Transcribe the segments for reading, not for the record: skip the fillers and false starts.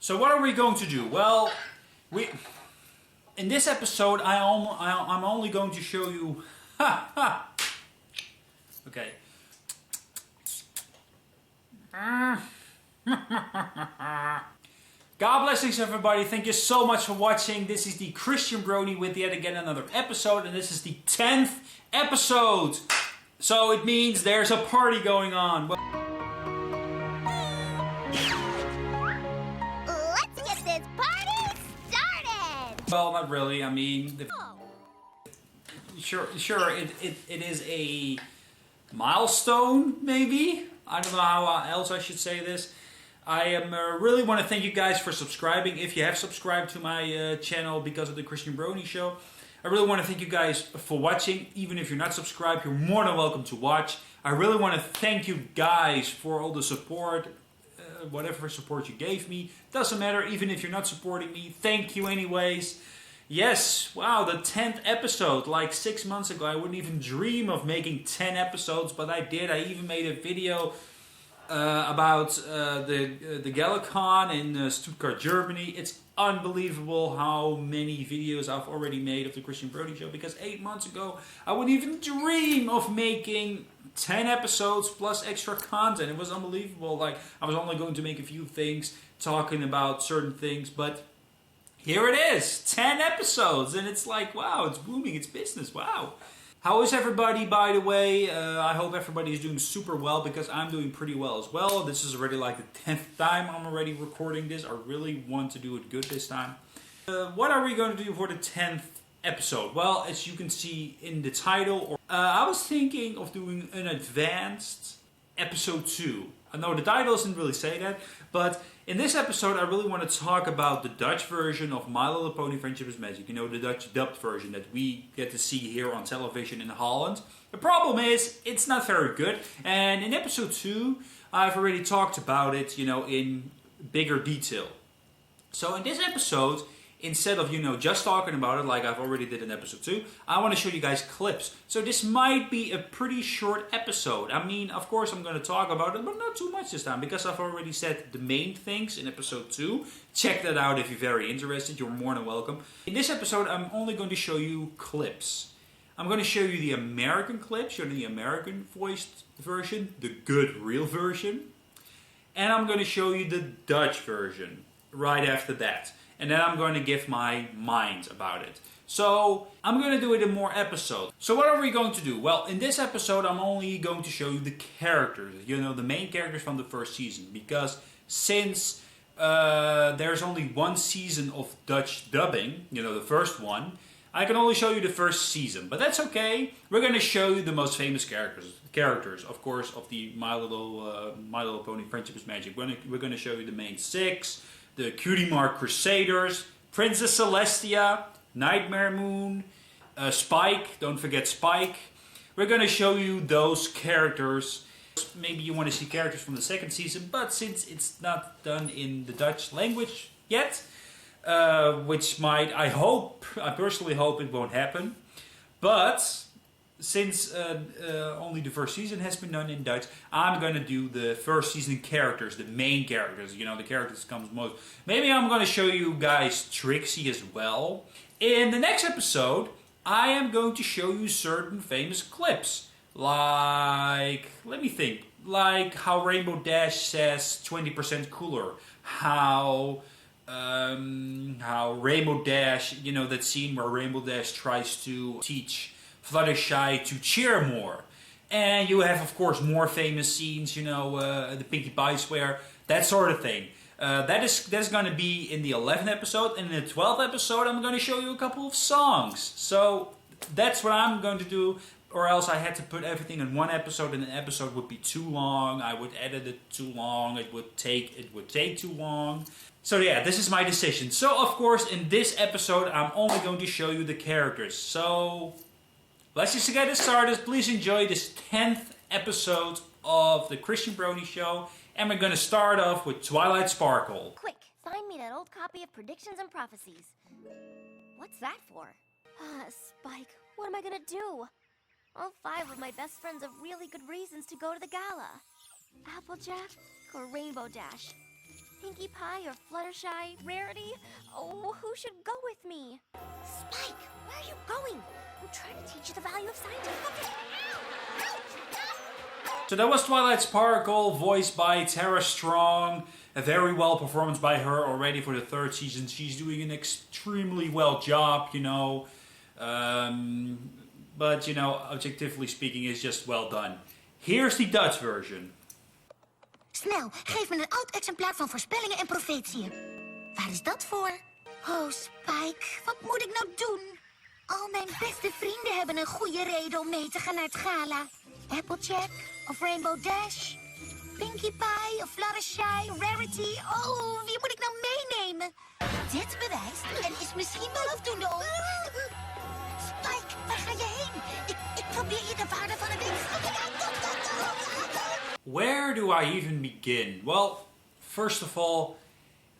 So what are we going to do? Well, in this episode I'm only going to show you. Okay. God blessings everybody, thank you so much for watching. This is the Christian Brony with yet again another episode, and this is the 10th episode. So it means there's a party going on. Let's get this party started! Well, not really, I mean... Sure, it is a milestone, maybe? I don't know how else I should say this. I really want to thank you guys for subscribing. If you have subscribed to my channel because of the Christian Brony Show, I really want to thank you guys for watching. Even if you're not subscribed, you're more than welcome to watch. I really want to thank you guys for all the support, whatever support you gave me. Doesn't matter, even if you're not supporting me, thank you anyways. Yes, wow, the 10th episode. Like 6 months ago, I wouldn't even dream of making 10 episodes, but I did. I even made a video about the Galacon in Stuttgart, Germany. It's unbelievable how many videos I've already made of the Christian Brony Show, because 8 months ago I wouldn't even dream of making 10 episodes plus extra content. It was unbelievable. Like, I was only going to make a few things, talking about certain things, but here it is, 10 episodes, and it's like, wow, it's booming, it's business, wow. How is everybody, by the way? I hope everybody is doing super well, because I'm doing pretty well as well. This is already like the 10th time I'm already recording this. I really want to do it good this time. What are we going to do for the 10th episode? Well, as you can see in the title, I was thinking of doing an advanced episode 2. I know the title doesn't really say that, but in this episode I really want to talk about the Dutch version of My Little Pony Friendship is Magic. You know, the Dutch dubbed version that we get to see here on television in Holland. The problem is, it's not very good, and in episode 2 I've already talked about it, you know, in bigger detail. So in this episode, instead of, you know, just talking about it like I've already did in episode 2, I want to show you guys clips. So this might be a pretty short episode. I mean, of course I'm going to talk about it, but not too much this time, because I've already said the main things in episode 2. Check that out if you're very interested. You're more than welcome. In this episode, I'm only going to show you clips. I'm going to show you the American clip, show you the American voiced version, the good real version, and I'm going to show you the Dutch version right after that. And then I'm going to give my mind about it. So, I'm going to do it in more episodes. So what are we going to do? Well, in this episode I'm only going to show you the characters. You know, the main characters from the first season. Because since there's only one season of Dutch dubbing, you know, the first one, I can only show you the first season. But that's okay. We're going to show you the most famous characters, of course, of the My Little Pony Friendship is Magic. We're going to show you the main 6. The Cutiemark Crusaders, Princess Celestia, Nightmare Moon, Spike, don't forget Spike. We're going to show you those characters. Maybe you want to see characters from the second season, but since it's not done in the Dutch language yet, which might, I personally hope it won't happen, but since only the first season has been done in Dutch, I'm going to do the first season characters, the main characters, you know, the characters that comes most. Maybe I'm going to show you guys Trixie as well. In the next episode, I am going to show you certain famous clips. Like, let me think, like how Rainbow Dash says 20% cooler. How Rainbow Dash, you know, that scene where Rainbow Dash tries to teach Fluttershy to cheer more. And you have, of course, more famous scenes, you know, the Pinkie Pie swear, that sort of thing. That's going to be in the 11th episode, and in the 12th episode I'm going to show you a couple of songs. So that's what I'm going to do, or else I had to put everything in one episode, and an episode would be too long. I would edit it too long. It would take too long. So yeah, this is my decision. So of course, in this episode I'm only going to show you the characters. So let's just get it started. Please enjoy this 10th episode of the Christian Brony Show. And we're going to start off with Twilight Sparkle. Quick, find me that old copy of Predictions and Prophecies. What's that for? Spike, what am I gonna do? All 5 of my best friends have really good reasons to go to the gala. Applejack or Rainbow Dash? Pinkie Pie or Fluttershy, Rarity? Oh, who should go with me? Spike, where are you going? I'm trying to teach you the value of scientific... So that was Twilight Sparkle, voiced by Tara Strong. A very well performance by her already for the 3rd season. She's doing an extremely well job, you know. But, you know, objectively speaking, it's just well done. Here's the Dutch version. Snel, geef me een oud exemplaar van voorspellingen en profetieën. Waar is dat voor? Oh, Spike, wat moet ik nou doen? Al mijn beste vrienden hebben een goede reden om mee te gaan naar het gala. Applejack of Rainbow Dash, Pinkie Pie of Fluttershy, Rarity. Oh, wie moet ik nou meenemen? Dit bewijst en is misschien wel afdoende om... Spike, waar ga je heen? Ik probeer je de waarde van een wetenschap... Where do I even begin? Well, first of all,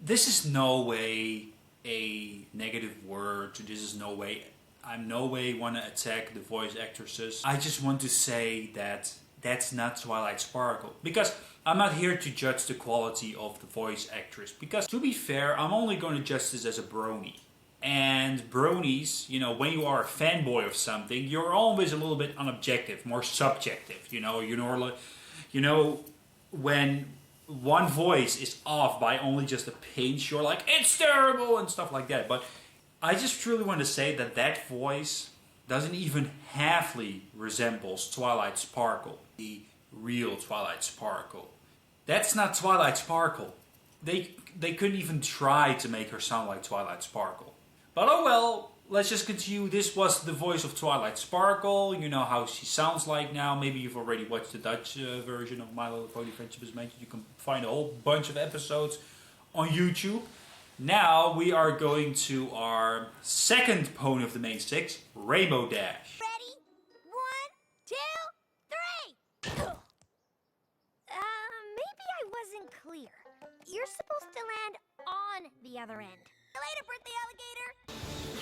this is no way a negative word. This is no way... I'm no way want to attack the voice actresses. I just want to say that that's not Twilight Sparkle. Because I'm not here to judge the quality of the voice actress. Because to be fair, I'm only going to judge this as a brony. And bronies, you know, when you are a fanboy of something, you're always a little bit unobjective, more subjective. You know, when one voice is off by only just a pinch, you're like, it's terrible and stuff like that. But I just truly want to say that that voice doesn't even halfly resembles Twilight Sparkle, the real Twilight Sparkle. That's not Twilight Sparkle. They couldn't even try to make her sound like Twilight Sparkle. But oh well, let's just continue. This was the voice of Twilight Sparkle. You know how she sounds like now. Maybe you've already watched the Dutch version of My Little Pony Friendship is Magic. You can find a whole bunch of episodes on YouTube. Now we are going to our second pony of the main 6, Rainbow Dash. Ready? 1, 2, 3! Maybe I wasn't clear. You're supposed to land on the other end. See you later, birthday alligator!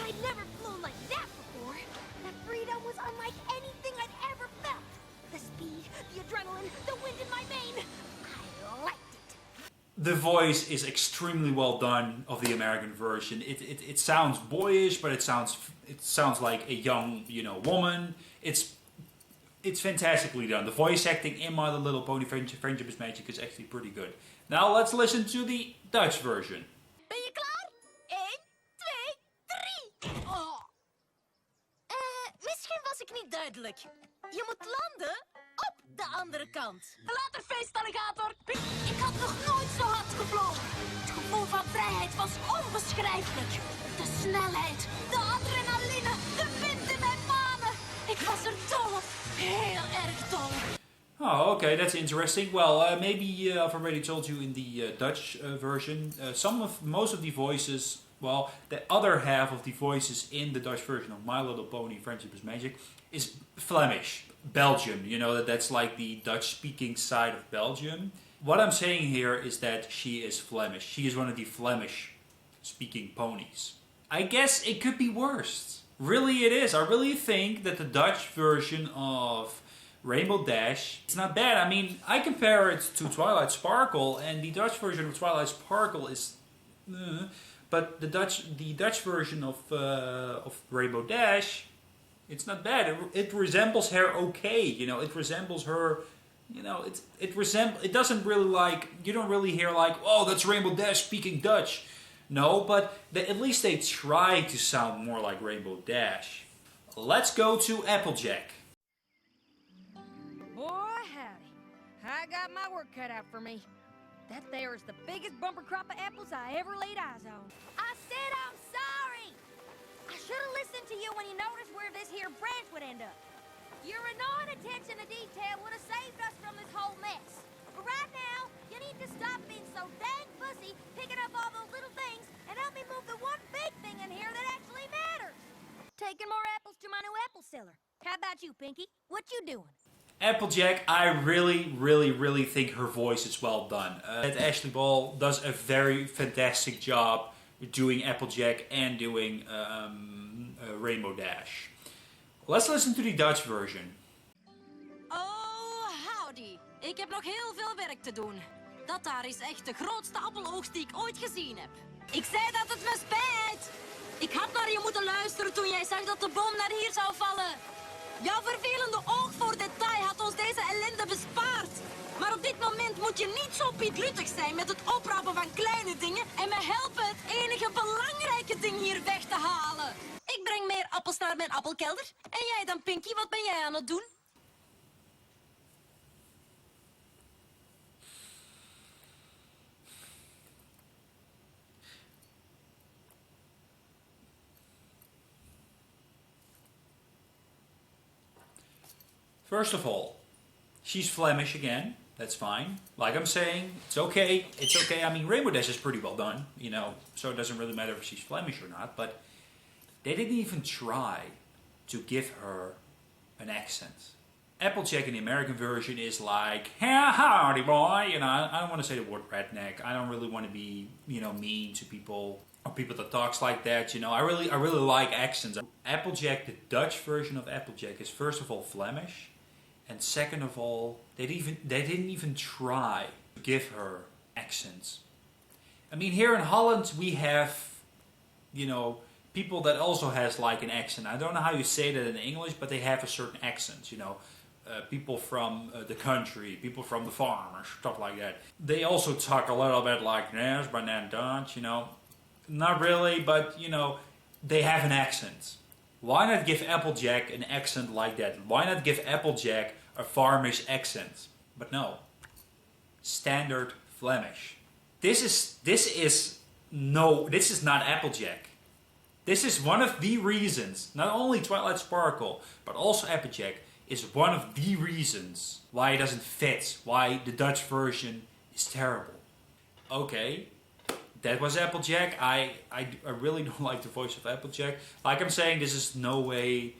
I'd never flown like that before. That freedom was unlike anything I'd ever felt. The speed, the adrenaline, the wind in my mane. I liked it. The voice is extremely well done of the American version. It sounds boyish, but it sounds like a young, you know, woman. It's fantastically done. The voice acting in My Little Pony Friendship is Magic is actually pretty good. Now let's listen to the Dutch version. Ben je klaar? 1, 2, 3! Oh. Misschien was ik niet duidelijk. Je moet landen op de andere kant. Later, feestalligator! Ik had nog nooit zo hard gevlogen. Het gevoel van vrijheid was onbeschrijfelijk. De snelheid, de adrenaline, de wind in mijn manen. Ik was er dol op. Heel erg dol. Oh, okay, that's interesting. Well, maybe I've already told you in the Dutch version. Most of the voices, well, the other half of the voices in the Dutch version of My Little Pony Friendship is Magic is Flemish, Belgium. You know, that's like the Dutch-speaking side of Belgium. What I'm saying here is that she is Flemish. She is one of the Flemish-speaking ponies. I guess it could be worse. Really, it is. I really think that the Dutch version of Rainbow Dash, it's not bad. I mean, I compare it to Twilight Sparkle, and the Dutch version of Twilight Sparkle is... but the Dutch version of Rainbow Dash, it's not bad. It resembles her okay, you know. It resembles her, you know. It doesn't really like, you don't really hear like, oh, that's Rainbow Dash speaking Dutch. No, but at least they try to sound more like Rainbow Dash. Let's go to Applejack. Boy, howdy. I got my work cut out for me. That there is the biggest bumper crop of apples I ever laid eyes on. I said I'm sorry! I should have listened to you when you noticed where this here branch would end up. Your annoying attention to detail would have saved us from this whole mess. But right now, you need to stop being so dang fussy picking up all those little things and help me move the one big thing in here that actually matters. Taking more apples to my new apple cellar. How about you, Pinkie? What you doing? Applejack, I really think her voice is well done. Ashley Ball does a very fantastic job doing Applejack and doing Rainbow Dash. Let's listen to the Dutch version. Oh, howdy. Ik heb nog heel veel werk te doen. Dat daar is echt de grootste appeloogst die ik ooit gezien heb. Ik zei dat het me spijt. Ik had naar je moeten luisteren toen jij zag dat de boom naar hier zou vallen. Jouw vervelende oog voor detail had ons deze ellende bespaard. Maar op dit moment moet je niet zo pietluttig zijn met het oprapen van kleine dingen en me helpen het enige belangrijke ding hier weg te halen. Ik breng meer appels naar mijn appelkelder. En jij dan, Pinkie, wat ben jij aan het doen? First of all, she's Flemish again. That's fine. Like I'm saying, it's okay. It's okay. I mean, Rainbow Dash is pretty well done, you know, so it doesn't really matter if she's Flemish or not, but they didn't even try to give her an accent. Applejack in the American version is like, "Hey, howdy, boy." You know, I don't want to say the word redneck. I don't really want to be, you know, mean to people or people that talks like that. You know, I really like accents. Applejack, the Dutch version of Applejack, is first of all Flemish, and second of all, they didn't even try to give her accents. I mean, here in Holland we have, you know, people that also has like an accent. I don't know how you say that in English, but they have a certain accent, you know. People from the country, people from the farmers, stuff like that. They also talk a little bit like this, but then don't, you know. Not really, but, you know, they have an accent. Why not give Applejack an accent like that? Why not give Applejack a farmish accent? But no. Standard Flemish. This is not Applejack. This is one of the reasons, not only Twilight Sparkle, but also Applejack, is one of the reasons why it doesn't fit, why the Dutch version is terrible. Okay, that was Applejack. I really don't like the voice of Applejack. Like I'm saying, this is no way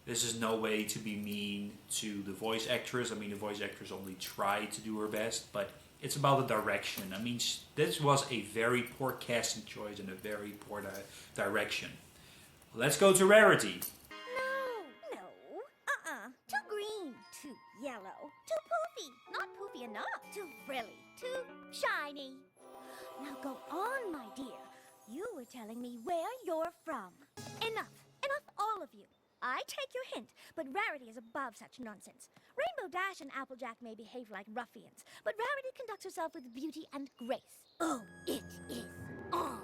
to be mean to the voice actress. I mean, the voice actress only tried to do her best, but it's about the direction. I mean, this was a very poor casting choice and a very poor direction. Let's go to Rarity. Too green, too yellow, too poofy, not poofy enough, too frilly, too shiny. Now go on, my dear. You were telling me where you're from. Enough, all of you. I take your hint, but Rarity is above such nonsense. Rainbow Dash and Applejack may behave like ruffians, but Rarity conducts herself with beauty and grace. Oh, it is on.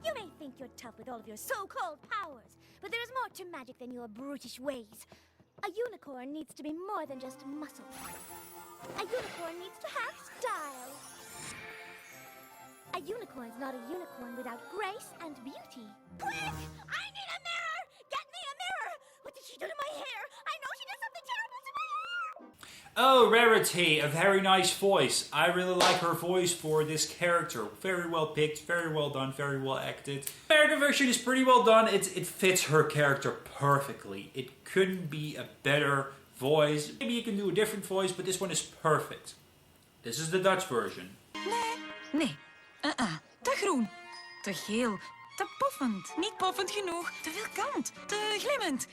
You may think you're tough with all of your so-called powers, but there is more to magic than your brutish ways. A unicorn needs to be more than just muscle. A unicorn needs to have style. A unicorn's not a unicorn without grace and beauty. Quick! I need a mirror! Get me a mirror! What did she do to my hair? I know she did something terrible to my hair! Oh, Rarity, a very nice voice. I really like her voice for this character. Very well picked, very well done, very well acted. The American version is pretty well done. It fits her character perfectly. It couldn't be a better voice. Maybe you can do a different voice, but this one is perfect. This is the Dutch version. Nee. Te groen. Te geel. Te poffend. Niet poffend genoeg. Te veel kant. Te glimmend.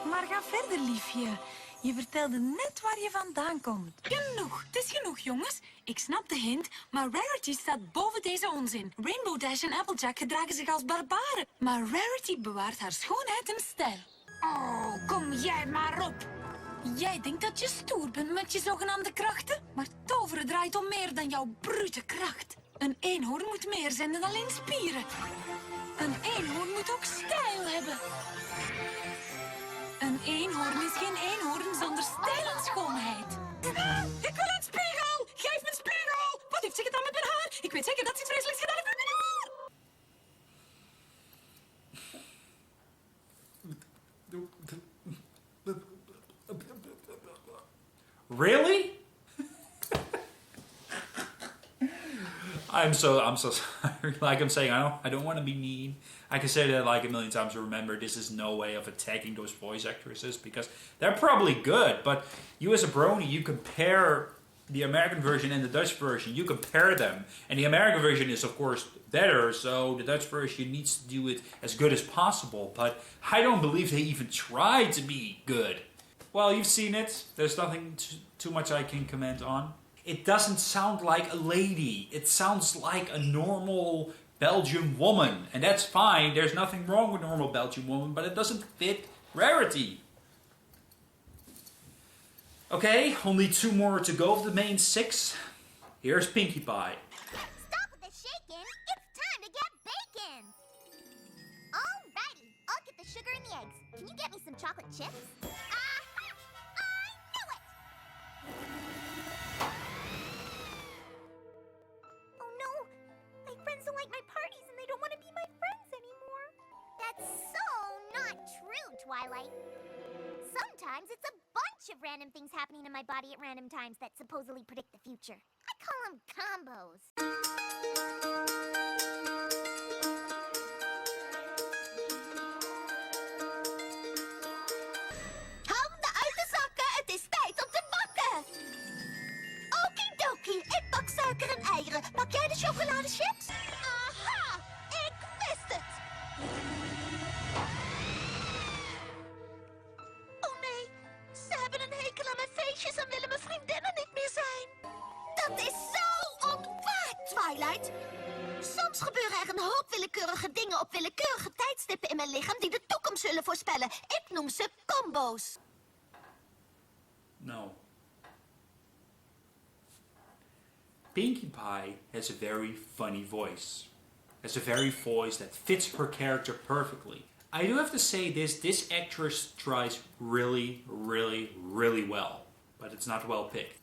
Maar ga verder, liefje. Je vertelde net waar je vandaan komt. Genoeg. Het is genoeg, jongens. Ik snap de hint, maar Rarity staat boven deze onzin. Rainbow Dash en Applejack gedragen zich als barbaren. Maar Rarity bewaart haar schoonheid en stijl. Oh, kom jij maar op. Jij denkt dat je stoer bent met je zogenaamde krachten? Maar toveren draait om meer dan jouw brute kracht. Een eenhoorn moet meer zijn dan alleen spieren. Een eenhoorn moet ook stijl hebben. Een eenhoorn is geen eenhoorn zonder stijl en schoonheid. Ik wil een spiegel! Geef me een spiegel! Wat heeft ze gedaan met mijn haar? Ik weet zeker dat ze iets vreselijks gedaan heeft met mijn haar! Really? I'm so sorry. Like I'm saying, I don't want to be mean. I can say that like a million times. Remember, this is no way of attacking those voice actresses because they're probably good. But you as a brony, you compare the American version and the Dutch version. You compare them, and the American version is of course better. So the Dutch version needs to do it as good as possible. But I don't believe they even tried to be good. Well, you've seen it. There's nothing too much I can comment on. it doesn't sound like a lady. It sounds like a normal Belgian woman. And that's fine. There's nothing wrong with normal Belgian woman, but it doesn't fit Rarity. Okay, only 2 more to go of the main 6. Here's Pinkie Pie. Stop with the shaking. It's time to get bacon. Alrighty, I'll get the sugar and the eggs. Can you get me some chocolate chips? Aha! I knew it! Oh no, my friends don't like my parties and they don't want to be my friends anymore. That's so not true, Twilight. Sometimes it's a bunch of random things happening in my body at random times that supposedly predict the future. I call them combos. Handen uit de zakken, het is tijd om te bakken. Okidoki, ik bak suiker en eieren. Bak jij de chocoladechips? Aha, ik wist het. Oh nee, ze hebben een hekel aan mijn feestjes en willen mijn vriendinnen niet meer zijn. Dat is zo onwaar, Twilight. Soms gebeuren er een hoop willekeurige dingen op willekeurige tijdstippen in mijn lichaam die de toekomst zullen voorspellen. Ik noem ze combo's. No. Pinkie Pie has a very funny voice. Has a very voice that fits her character perfectly. I do have to say this actress tries really, really, really well. But it's not well picked.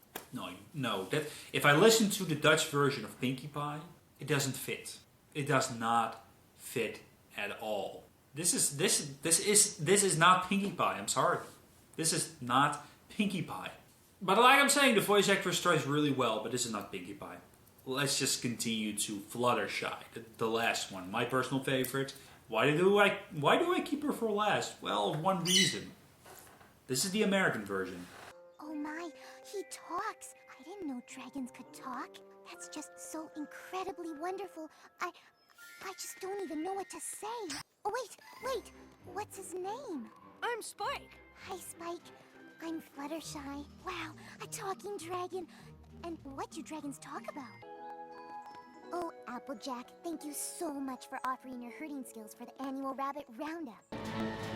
No. That if I listen to the Dutch version of Pinkie Pie, it doesn't fit. It does not fit at all. This is not Pinkie Pie. I'm sorry. This is not Pinkie Pie. But like I'm saying, the voice actress tries really well, but this is not Pinkie Pie. Let's just continue to Fluttershy, the last one, my personal favorite. Why do I keep her for last? Well, one reason. This is the American version. Oh my, he talks. I didn't know dragons could talk. That's just so incredibly wonderful. I just don't even know what to say. Oh, wait. What's his name? I'm Spike. Hi, Spike. I'm Fluttershy. Wow, a talking dragon. And what do dragons talk about? Oh, Applejack, thank you so much for offering your herding skills for the annual rabbit roundup.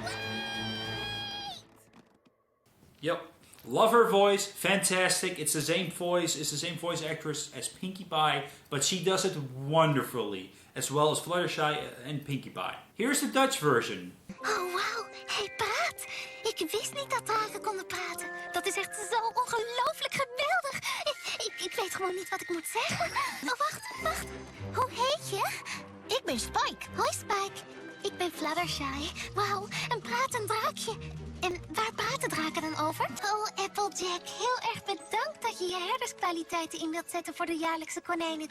Wait! Yep. Love her voice, fantastic. It's the same voice actress as Pinkie Pie, but she does it wonderfully, as well as Fluttershy and Pinkie Pie. Here's the Dutch version. Oh, wauw. Hij praat. Ik wist niet dat draken konden praten. Dat is echt zo ongelooflijk geweldig. Ik weet gewoon niet wat ik moet zeggen. Oh, wacht. Hoe heet je? Ik ben Spike. Hoi, Spike. Ik ben Fluttershy. Wauw, een pratend draakje. En waar praten draken dan over? Oh, Applejack, heel erg bedankt dat je je herderskwaliteiten in wilt zetten voor de jaarlijkse konijnen.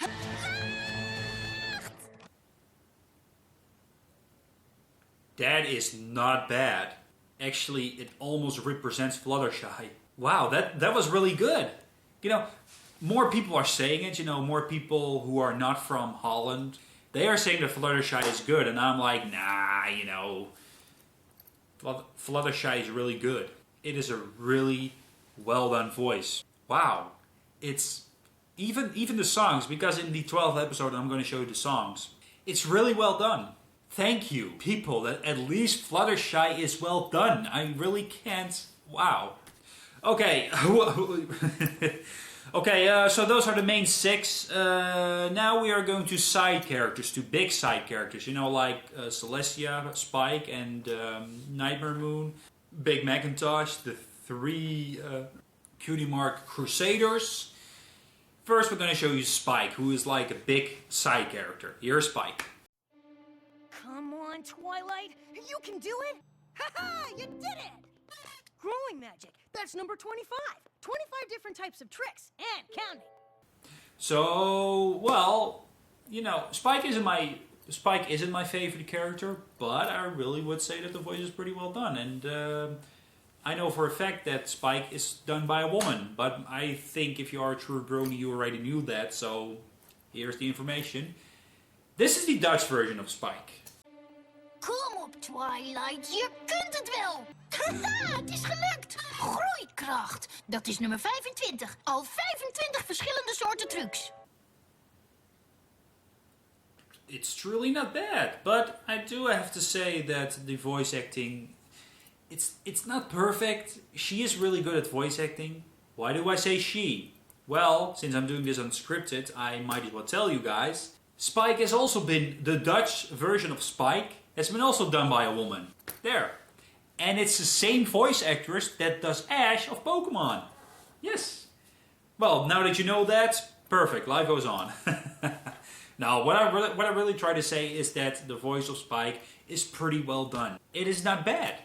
That is not bad. Actually, it almost represents Fluttershy. Wow, that was really good. You know, more people are saying it, more people who are not from Holland, they are saying that Fluttershy is good, and I'm like, nah, Fluttershy is really good. It is a really well done voice. Wow. It's even the songs, because in the 12th episode I'm going to show you the songs. It's really well done. Thank you, people, that at least Fluttershy is well done. I really can't. Wow. Okay. So those are the main 6. Now we are going to side characters, to big side characters. Like Celestia, Spike, and Nightmare Moon. Big Macintosh, the 3 Cutiemark Crusaders. First we're going to show you Spike, who is like a big side character. Here's Spike. Come on, Twilight. You can do it. Ha-ha! You did it! Growing magic. That's number 25. 25 different types of tricks. And counting. So, well, Spike isn't my favorite character, but I really would say that the voice is pretty well done. And I know for a fact that Spike is done by a woman, but I think if you are a true brony, you already knew that, so here's the information. This is the Dutch version of Spike. Kom op, Twilight, je kunt het wel. Haha, het is gelukt. Groeikracht. Dat is nummer 25. Al 25 verschillende soorten trucs. It's truly not bad, but I do have to say that the voice acting, it's not perfect. She is really good at voice acting. Why do I say she? Well, since I'm doing this unscripted, I might as well tell you guys. Spike has also been, the Dutch version of Spike has been also done by a woman. There. And it's the same voice actress that does Ash of Pokemon. Yes. Well, now that you know that, perfect, life goes on. Now, what I really try to say is that the voice of Spike is pretty well done. It is not bad.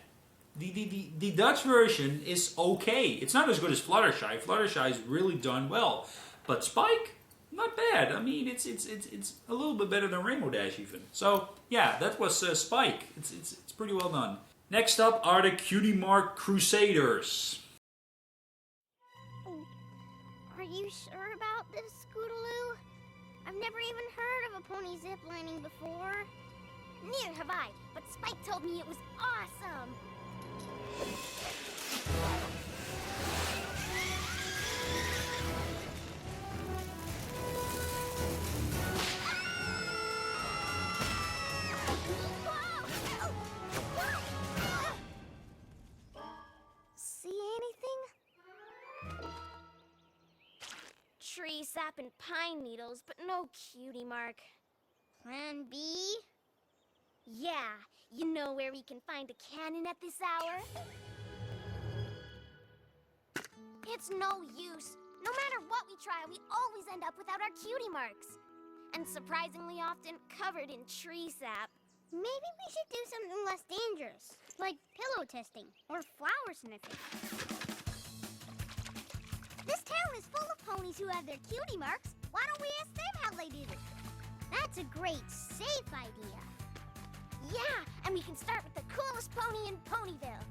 The Dutch version is okay. It's not as good as Fluttershy. Fluttershy is really done well. But Spike, not bad. I mean, it's a little bit better than Rainbow Dash even. So, yeah, that was Spike. It's pretty well done. Next up are the Cutiemark Crusaders. Are you sure about this, Scootaloo? I've never even heard of a pony ziplining before. Neither have I, but Spike told me it was awesome. See anything? Tree sap and pine needles, but no Cutiemark. Plan B? Yeah, you know where we can find a cannon at this hour? It's no use. No matter what we try, we always end up without our Cutiemarks. And surprisingly often covered in tree sap. Maybe we should do something less dangerous, like pillow testing or flower sniffing. This town is full of ponies who have their Cutiemarks. Why don't we ask them how they did it? That's a great, safe idea. Yeah, and we can start with the coolest pony in Ponyville.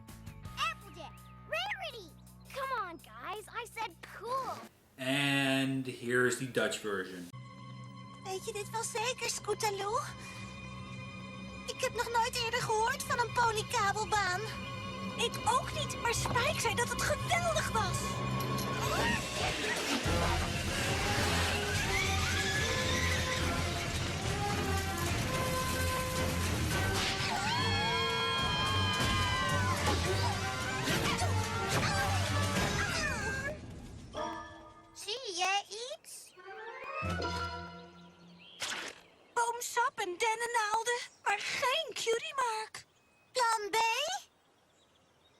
Applejack, Rarity! Come on, guys, I said cool. And here's the Dutch version. Weet je dit wel zeker, Scootaloo? Ik heb nog nooit eerder gehoord van een ponykabelbaan. Ik ook niet, maar Spike zei dat het geweldig was. Zie jij iets? Boomsap en dennennaalden, maar geen Cutiemark. Plan B?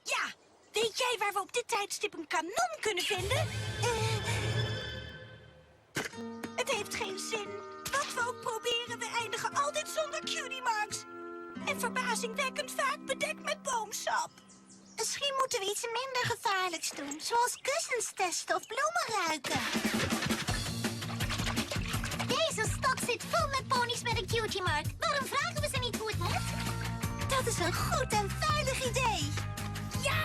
Ja, weet jij waar we op dit tijdstip een kanon kunnen vinden? Het heeft geen zin. Wat we ook proberen, we eindigen altijd zonder Cutiemarks. En verbazingwekkend vaak bedekt met boomsap. Misschien moeten we iets minder gevaarlijks doen, zoals kussens testen of bloemen ruiken. Deze stad zit vol met ponies met een Cutiemark. Waarom vragen we ze niet hoe het moet? Dat is een goed en veilig idee. Ja,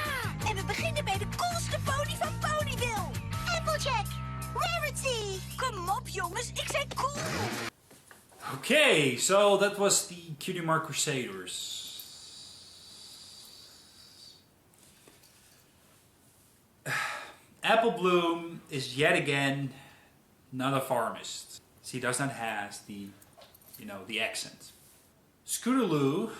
en we beginnen bij de coolste pony van Ponyville. Applejack, Rarity. Kom op jongens, ik zei cool. Okay, so that was the Cutiemark Crusaders. Apple Bloom is yet again not a pharmacist. She does not have the, the accent. Scootaloo,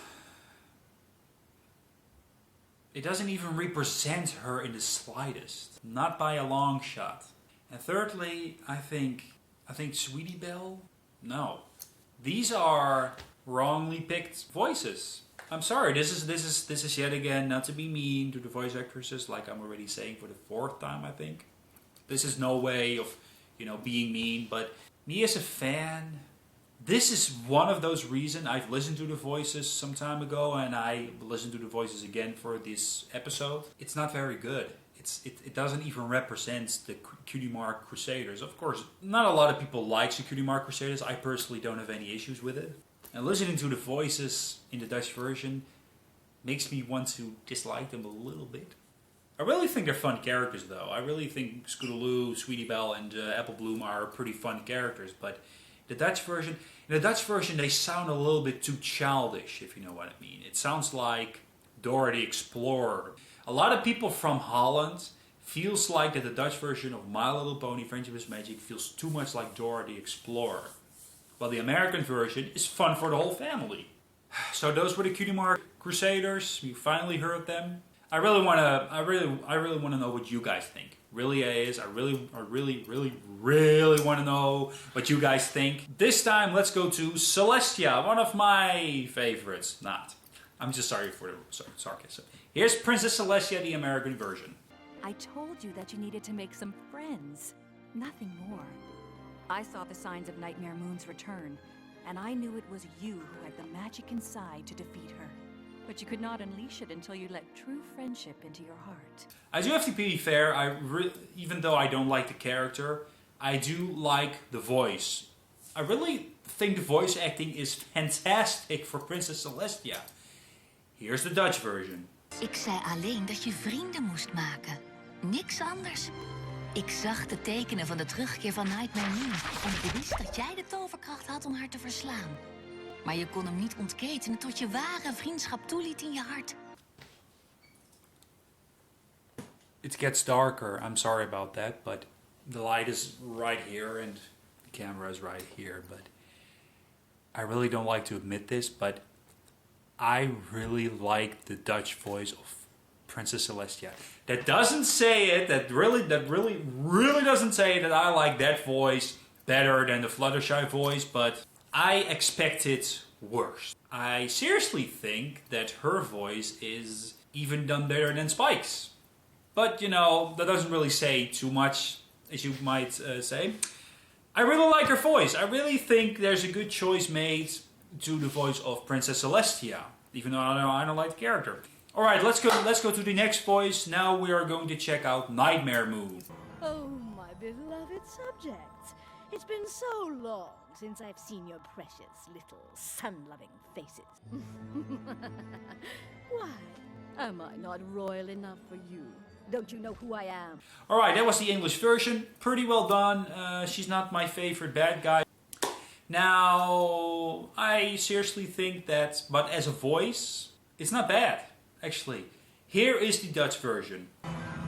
it doesn't even represent her in the slightest, not by a long shot. And thirdly, I think Sweetie Belle, no. These are wrongly picked voices. I'm sorry, this is yet again not to be mean to the voice actresses, like I'm already saying for the 4th time, I think. This is no way of, being mean, but me as a fan, this is one of those reasons I've listened to the voices some time ago, and I listened to the voices again for this episode. It's not very good. It doesn't even represent the Cutiemark Crusaders. Of course, not a lot of people like the Cutiemark Crusaders. I personally don't have any issues with it. And listening to the voices in the Dutch version makes me want to dislike them a little bit. I really think they're fun characters, though. I really think Scootaloo, Sweetie Belle, and Apple Bloom are pretty fun characters, but The Dutch version. In the Dutch version, they sound a little bit too childish, if you know what I mean. It sounds like Dora the Explorer. A lot of people from Holland feels like that the Dutch version of My Little Pony Friendship is Magic feels too much like Dora the Explorer. While the American version is fun for the whole family. So those were the Cutiemark Crusaders. You finally heard them. I really want to know what you guys think. Really is. I really want to know what you guys think. This time, let's go to Celestia, one of my favorites. Not. I'm just sorry for the sarcasm. Here's Princess Celestia, the American version. I told you that you needed to make some friends. Nothing more. I saw the signs of Nightmare Moon's return, and I knew it was you who had the magic inside to defeat her. But you could not unleash it until you let true friendship into your heart. I do have to be fair, even though I don't like the character, I do like the voice. I really think the voice acting is fantastic for Princess Celestia. Here's the Dutch version. Ik zei alleen dat je vrienden moest maken. Niks anders. Ik zag de tekenen van de terugkeer van Nightmare Moon en ik wist dat jij de toverkracht had om haar te verslaan. Maar je kon hem niet ontketenen tot je ware vriendschap toeliet in je hart. It gets darker, I'm sorry about that, but the light is right here and the camera is right here, but I really don't like to admit this, but I really like the Dutch voice of Princess Celestia. That doesn't say it, that really doesn't say that I like that voice better than the Fluttershy voice, but I expected worse. I seriously think that her voice is even done better than Spike's. But, you know, that doesn't really say too much, as you might say. I really like her voice. I really think there's a good choice made to the voice of Princess Celestia, even though I don't like the character. Alright, let's go to the next voice. Now we are going to check out Nightmare Moon. Oh, my beloved subjects. It's been so long since I've seen your precious little sun-loving faces. Why? Am I not royal enough for you? Don't you know who I am? Alright, that was the English version. Pretty well done. She's not my favorite bad guy. Now, I seriously think that, but as a voice, it's not bad, actually. Here is the Dutch version.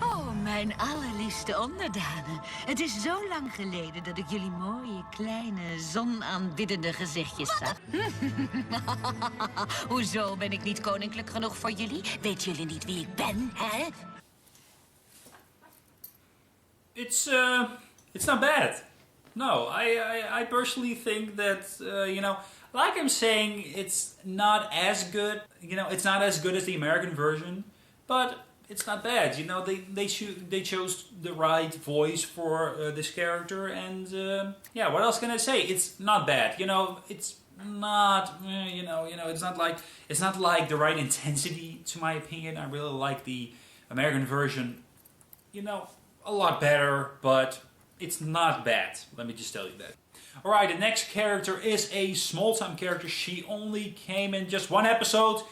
Oh, mijn allerliefste onderdanen. Het is zo lang geleden dat ik jullie mooie, kleine, zonaanbiddende gezichtjes zag. Hoezo ben ik niet koninklijk genoeg voor jullie? Weten jullie niet wie ik ben, hè? It's not bad. No, I personally think that, like I'm saying, it's not as good. It's not as good as the American version, but it's not bad. They chose the right voice for this character, and yeah, what else can I say? It's not bad. It's not, it's not like the right intensity, to my opinion. I really like the American version, a lot better, but it's not bad. Let me just tell you that. Alright, the next character is a small-time character. She only came in just one episode.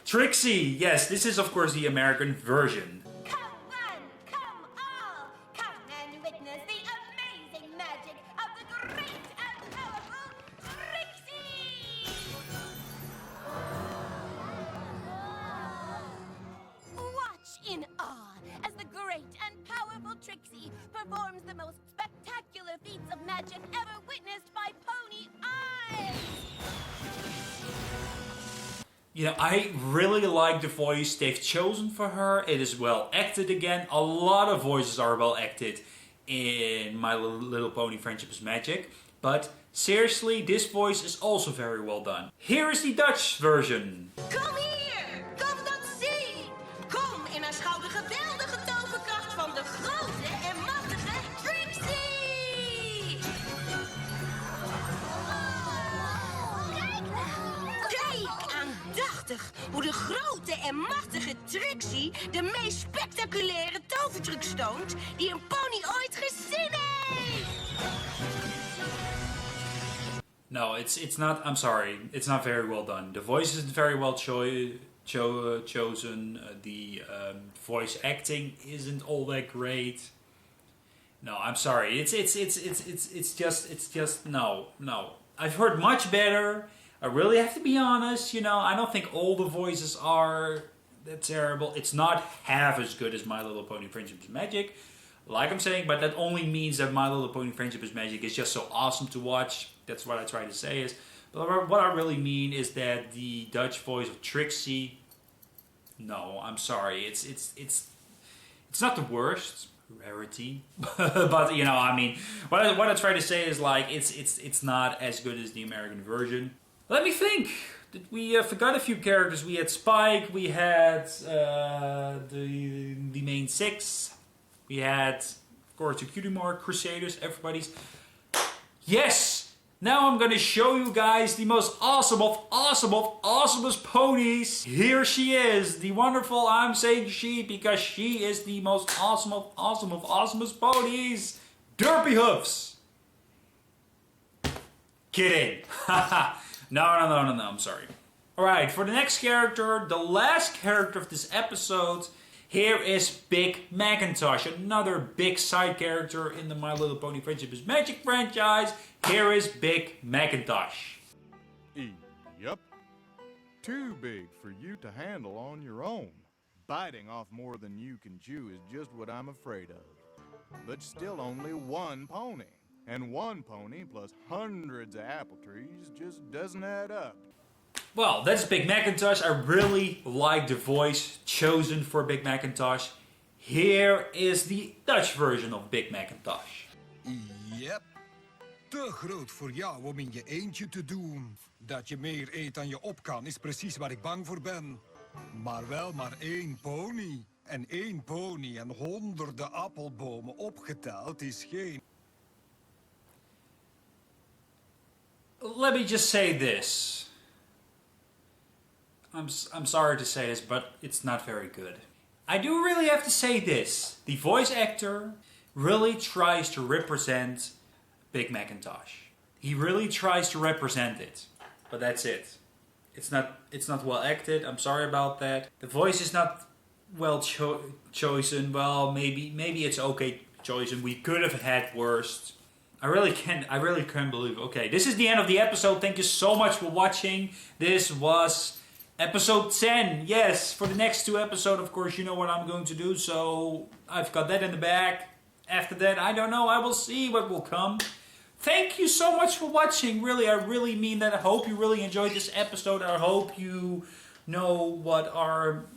Trixie! Yes, this is of course the American version. Come one, come all, come and witness the amazing magic of the great and powerful Trixie! Watch in awe as the great and powerful Trixie performs the most spectacular feats of magic ever witnessed by pony eyes! I really like the voice they've chosen for her. It is well acted again. A lot of voices are well acted in My Little Pony Friendship is Magic. But seriously, this voice is also very well done. Here is the Dutch version. Kom hier! Kom dat zien! Kom en aanschouw de geweldige toverkracht van de grote en machtige Trixie! Kijk aandachtig hoe de grote en machtige Trixie de meest spectaculaire tovertruc toont die een pony ooit gezien heeft! No, it's not. I'm sorry. It's not very well done. The voice isn't very well chosen. The voice acting isn't all that great. No, I'm sorry. It's just no. I've heard much better. I really have to be honest, you know, I don't think all the voices are that terrible. It's not half as good as My Little Pony Friendship is Magic, like I'm saying, but that only means that My Little Pony Friendship is Magic is just so awesome to watch. That's what I try to say is. But what I really mean is that the Dutch voice of Trixie, no, I'm sorry, it's not the worst. Rarity, but you know, I mean, what I try to say is like it's not as good as the American version. Let me think. We forgot a few characters. We had Spike. We had the main six. We had, of course, the Cutiemarks, Crusaders. Everybody's. Yes. Now I'm gonna show you guys the most awesome of awesomest ponies. Here she is, the wonderful, I'm saying she because she is the most awesome of awesomest ponies. Derpy Hoofs. Kidding. No, I'm sorry. Alright, for the next character, the last character of this episode, here is Big Macintosh, another big side character in the My Little Pony Friendship is Magic franchise. Here is Big Macintosh. Yep. Too big for you to handle on your own. Biting off more than you can chew is just what I'm afraid of. But still only one pony. And one pony plus hundreds of apple trees just doesn't add up. Well, that's Big Macintosh. I really like the voice chosen for Big Macintosh. Here is the Dutch version of Big Macintosh. Yep. Te groot voor jou om in je eentje te doen. Dat je meer eet dan je op kan is precies waar ik bang voor ben. Maar wel maar één pony. En één pony en honderden appelbomen opgeteld is geen... Let me just say this. I'm sorry to say this, but it's not very good. I do really have to say this. The voice actor really tries to represent Big Macintosh. He really tries to represent it. But that's it. It's not well acted. I'm sorry about that. The voice is not well chosen. Well, maybe it's okay chosen. We could have had worse. I really can't believe. Okay, this is the end of the episode. Thank you so much for watching. This was episode 10. Yes, for the next two episodes, of course, you know what I'm going to do. So I've got that in the bag. After that, I don't know. I will see what will come. Thank you so much for watching. Really, I really mean that. I hope you really enjoyed this episode. I hope you know what our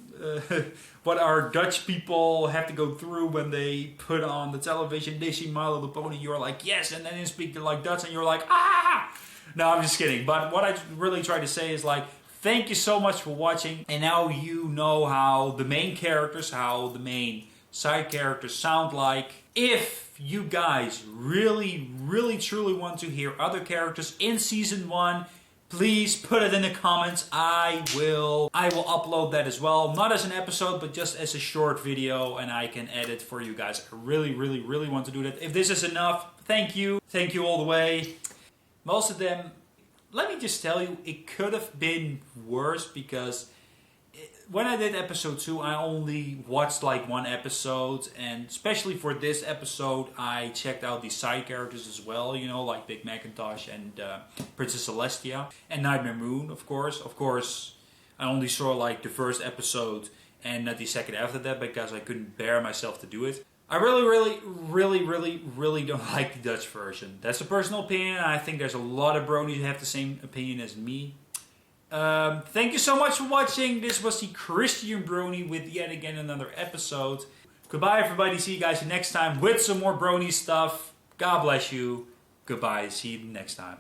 Dutch people have to go through when they put on the television. They see My Little Pony. You're like, yes, and then they speak like Dutch, and you're like, ah! No, I'm just kidding. But what I really try to say is like, thank you so much for watching. And now you know how the main characters, how the main side characters sound like. If you guys really, really, truly want to hear other characters in Season 1, please put it in the comments. I will upload that as well. Not as an episode, but just as a short video, and I can edit for you guys. I really, really, really want to do that. If this is enough, thank you. Thank you all the way. Most of them, let me just tell you, it could have been worse because when I did episode 2, I only watched like one episode, and especially for this episode, I checked out the side characters as well, you know, like Big Macintosh and Princess Celestia, and Nightmare Moon, of course. Of course, I only saw like the first episode and not the second after that because I couldn't bear myself to do it. I really, really, really, really, really don't like the Dutch version. That's a personal opinion. I think there's a lot of bronies who have the same opinion as me. Thank you so much for watching. This was the Christian Brony with yet again another episode. Goodbye, everybody. See you guys next time with some more brony stuff. God bless you. Goodbye. See you next time.